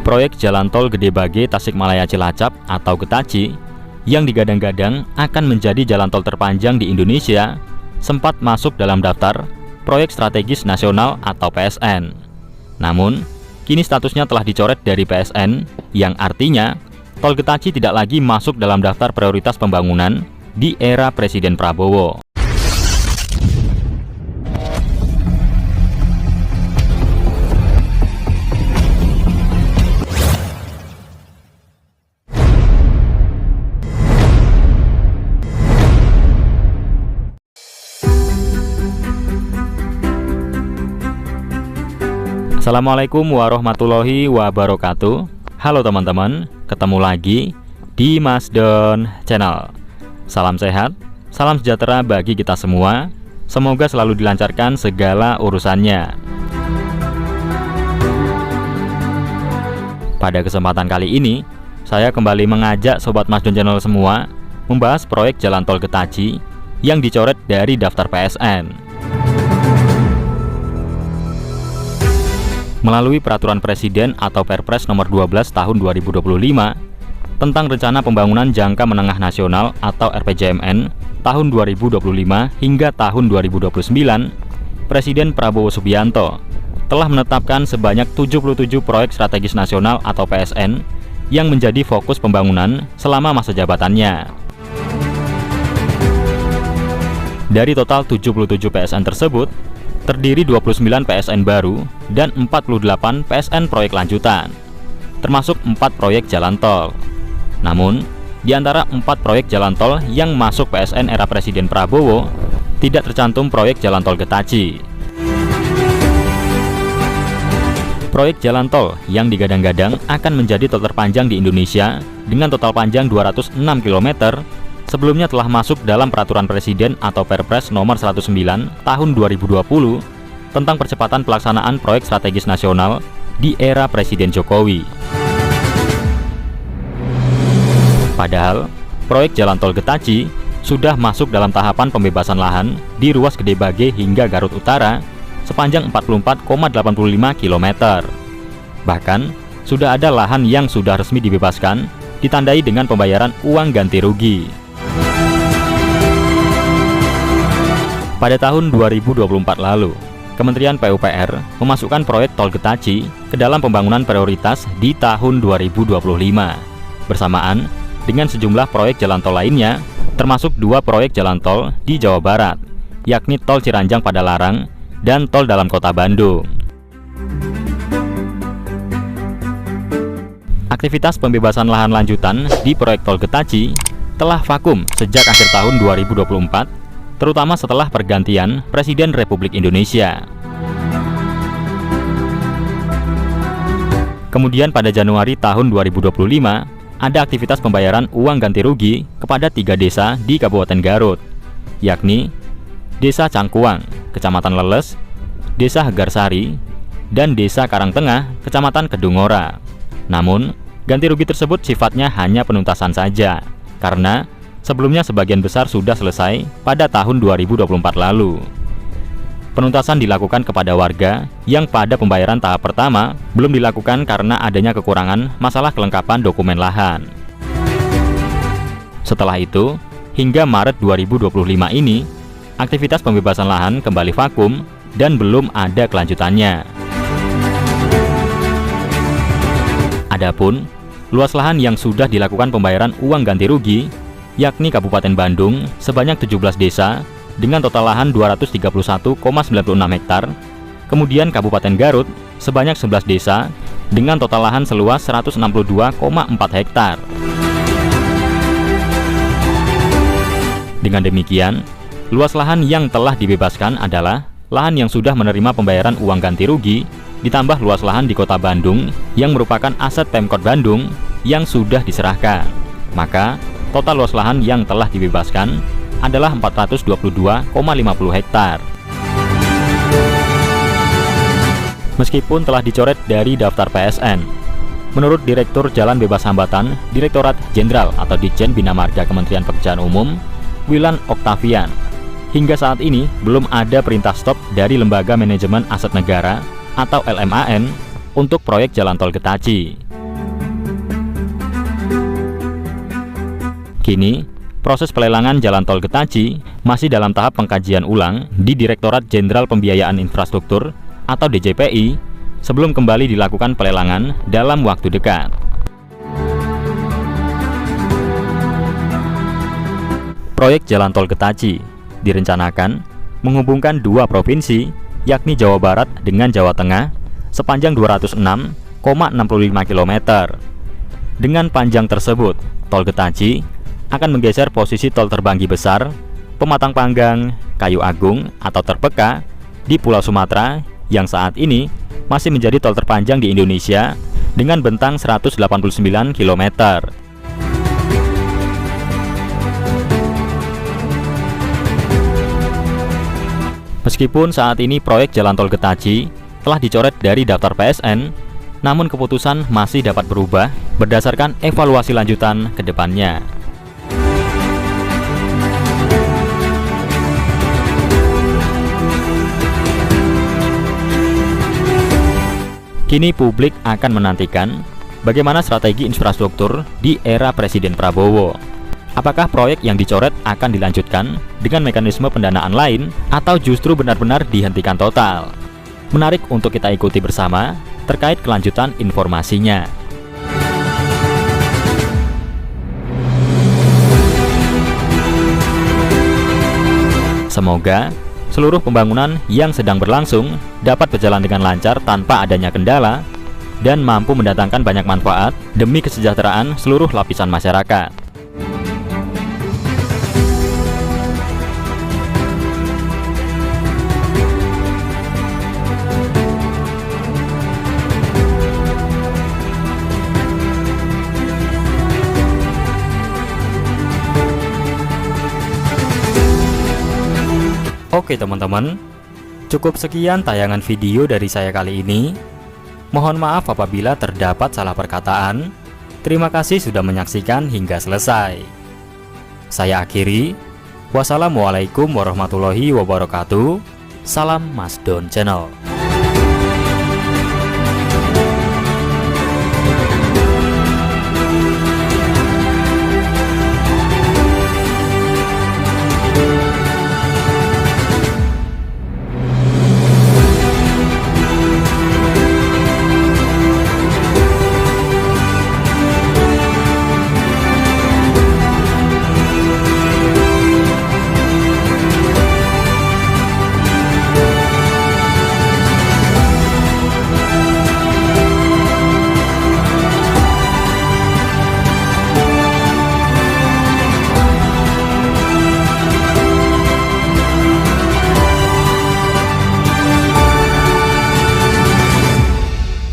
Proyek Jalan Tol Gede Bage Tasikmalaya Cilacap atau Getaci yang digadang-gadang akan menjadi jalan tol terpanjang di Indonesia sempat masuk dalam daftar Proyek Strategis Nasional atau PSN. Namun, kini statusnya telah dicoret dari PSN, yang artinya Tol Getaci tidak lagi masuk dalam daftar prioritas pembangunan di era Presiden Prabowo. Assalamualaikum warahmatullahi wabarakatuh. Halo teman-teman, ketemu lagi di Mas Don Channel. Salam sehat, salam sejahtera bagi kita semua. Semoga selalu dilancarkan segala urusannya. Pada kesempatan kali ini, saya kembali mengajak Sobat Mas Don Channel semua membahas proyek Jalan Tol Getaci yang dicoret dari daftar PSN. Melalui Peraturan Presiden atau Perpres nomor 12 tahun 2025 tentang Rencana Pembangunan Jangka Menengah Nasional atau RPJMN tahun 2025 hingga tahun 2029, Presiden Prabowo Subianto telah menetapkan sebanyak 77 proyek strategis nasional atau PSN yang menjadi fokus pembangunan selama masa jabatannya. Dari total 77 PSN tersebut, terdiri 29 PSN baru dan 48 PSN proyek lanjutan, termasuk 4 proyek jalan tol. Namun, di antara 4 proyek jalan tol yang masuk PSN era Presiden Prabowo, tidak tercantum proyek jalan tol Getaci. Proyek jalan tol yang digadang-gadang akan menjadi tol terpanjang di Indonesia dengan total panjang 206 km, sebelumnya telah masuk dalam Peraturan Presiden atau Perpres nomor 109 tahun 2020 tentang percepatan pelaksanaan proyek strategis nasional di era Presiden Jokowi. Padahal, proyek Jalan Tol Getaci sudah masuk dalam tahapan pembebasan lahan di ruas Gede Bage hingga Garut Utara sepanjang 44,85 km. Bahkan, sudah ada lahan yang sudah resmi dibebaskan, ditandai dengan pembayaran uang ganti rugi. Pada tahun 2024 lalu, Kementerian PUPR memasukkan proyek Tol Getaci ke dalam pembangunan prioritas di tahun 2025, bersamaan dengan sejumlah proyek jalan tol lainnya, termasuk 2 proyek jalan tol di Jawa Barat, yakni Tol Ciranjang Padalarang dan Tol Dalam Kota Bandung. Aktivitas pembebasan lahan lanjutan di proyek Tol Getaci telah vakum sejak akhir tahun 2024, terutama setelah pergantian Presiden Republik Indonesia. Kemudian pada Januari tahun 2025, ada aktivitas pembayaran uang ganti rugi kepada 3 desa di Kabupaten Garut, yakni Desa Cangkuang, Kecamatan Leles, Desa Hegarsari, dan Desa Karangtengah, Kecamatan Kedungora. Namun, ganti rugi tersebut sifatnya hanya penuntasan saja, karena sebelumnya sebagian besar sudah selesai pada tahun 2024 lalu. Penuntasan dilakukan kepada warga yang pada pembayaran tahap pertama belum dilakukan karena adanya kekurangan masalah kelengkapan dokumen lahan. Setelah itu, hingga Maret 2025 ini, aktivitas pembebasan lahan kembali vakum dan belum ada kelanjutannya. Adapun luas lahan yang sudah dilakukan pembayaran uang ganti rugi yakni Kabupaten Bandung sebanyak 17 desa dengan total lahan 231,96 hektar, kemudian Kabupaten Garut sebanyak 11 desa dengan total lahan seluas 162,4 hektar. Dengan demikian, luas lahan yang telah dibebaskan adalah lahan yang sudah menerima pembayaran uang ganti rugi, ditambah luas lahan di Kota Bandung yang merupakan aset Pemkot Bandung yang sudah diserahkan. Maka, total luas lahan yang telah dibebaskan adalah 422,50 hektar. Meskipun telah dicoret dari daftar PSN, menurut Direktur Jalan Bebas Hambatan Direktorat Jenderal atau Ditjen Bina Marga Kementerian Pekerjaan Umum, Wilan Oktavian, hingga saat ini belum ada perintah stop dari Lembaga Manajemen Aset Negara atau LMAN untuk proyek Jalan Tol Getaci. Kini, proses pelelangan jalan tol Getaji masih dalam tahap pengkajian ulang di Direktorat Jenderal Pembiayaan Infrastruktur atau DJPI sebelum kembali dilakukan pelelangan dalam waktu dekat. Proyek jalan tol Getaji direncanakan menghubungkan dua provinsi, yakni Jawa Barat dengan Jawa Tengah sepanjang 206,65 km. Dengan panjang tersebut, tol Getaji akan menggeser posisi tol Terbanggi Besar, Pematang Panggang, Kayu Agung atau Terpeka di Pulau Sumatera yang saat ini masih menjadi tol terpanjang di Indonesia dengan bentang 189 km. Meskipun saat ini proyek jalan tol Getaji telah dicoret dari daftar PSN, namun keputusan masih dapat berubah berdasarkan evaluasi lanjutan ke depannya. Kini publik akan menantikan bagaimana strategi infrastruktur di era Presiden Prabowo. Apakah proyek yang dicoret akan dilanjutkan dengan mekanisme pendanaan lain atau justru benar-benar dihentikan total? Menarik untuk kita ikuti bersama terkait kelanjutan informasinya. Semoga seluruh pembangunan yang sedang berlangsung dapat berjalan dengan lancar tanpa adanya kendala dan mampu mendatangkan banyak manfaat demi kesejahteraan seluruh lapisan masyarakat. Oke teman-teman, cukup sekian tayangan video dari saya kali ini. Mohon maaf apabila terdapat salah perkataan. Terima kasih sudah menyaksikan hingga selesai. Saya akhiri. Wassalamualaikum warahmatullahi wabarakatuh. Salam Mas Don Channel.